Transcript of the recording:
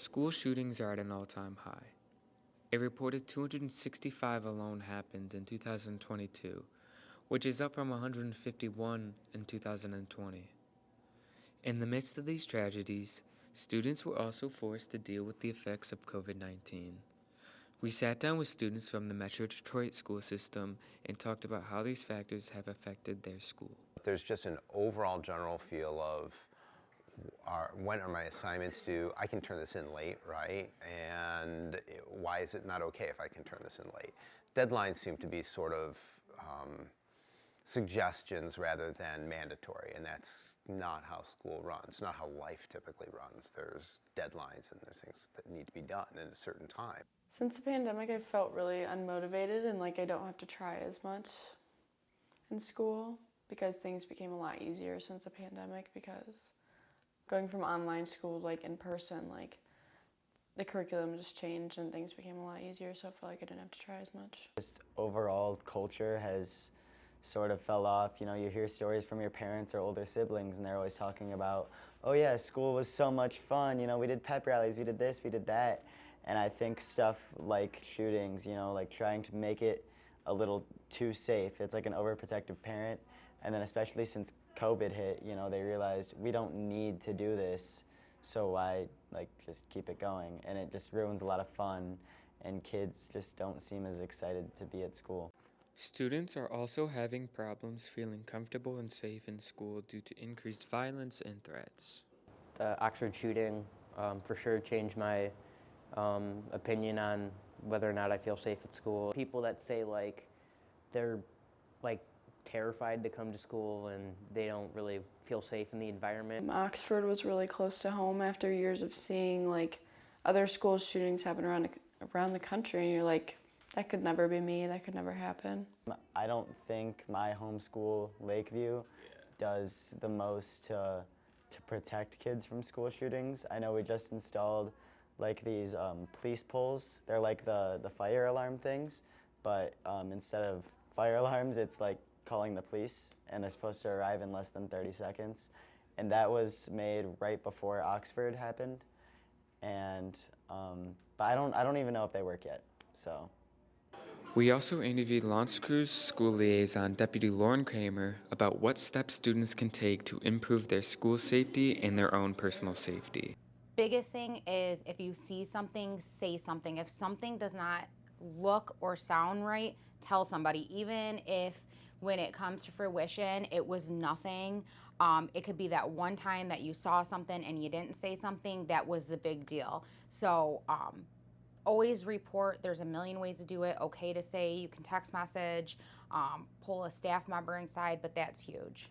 School shootings are at an all-time high. A reported 265 alone happened in 2022, which is up from 151 in 2020. In the midst of these tragedies, students were also forced to deal with the effects of COVID-19. We sat down with students from the Metro Detroit school system and talked about how these factors have affected their school. There's just an overall general feel of when are my assignments due? I can turn this in late, right? And why is it not okay if I can turn this in late? Deadlines seem to be sort of suggestions rather than mandatory, and that's not how school runs, not how life typically runs. There's deadlines and there's things that need to be done in a certain time. Since the pandemic, I felt really unmotivated and like I don't have to try as much in school because things became a lot easier since the pandemic, because going from online school like in person, like the curriculum just changed and things became a lot easier, so I felt like I didn't have to try as much. Just overall culture has sort of fell off. You know, you hear stories from your parents or older siblings and they're always talking about, oh yeah, school was so much fun, you know, we did pep rallies, we did this, we did that. And I think stuff like shootings, you know, like trying to make it a little too safe. It's like an overprotective parent. And then especially since COVID hit, you know, they realized we don't need to do this, so why just keep it going? And it just ruins a lot of fun, and kids just don't seem as excited to be at school. Students are also having problems feeling comfortable and safe in school due to increased violence and threats. The Oxford shooting for sure changed my opinion on whether or not I feel safe at school. People that say they're terrified to come to school and they don't really feel safe in the environment. Oxford was really close to home after years of seeing like other school shootings happen around the country, and you're like, that could never be me, that could never happen. I don't think my home school, Lakeview, does the most to protect kids from school shootings. I know we just installed like these police poles. They're like the fire alarm things, but instead of fire alarms, it's like calling the police, and they're supposed to arrive in less than 30 seconds. And that was made right before Oxford happened. And but I don't even know if they work yet, so. We also interviewed Launch Crew's school liaison, Deputy Lauren Kramer, about what steps students can take to improve their school safety and their own personal safety. Biggest thing is if you see something, say something. If something does not look or sound right, tell somebody. Even if when it comes to fruition, it was nothing. It could be that one time that you saw something and you didn't say something, that was the big deal. So always report. There's a million ways to do it. Okay to say, you can text message, pull a staff member inside, but that's huge.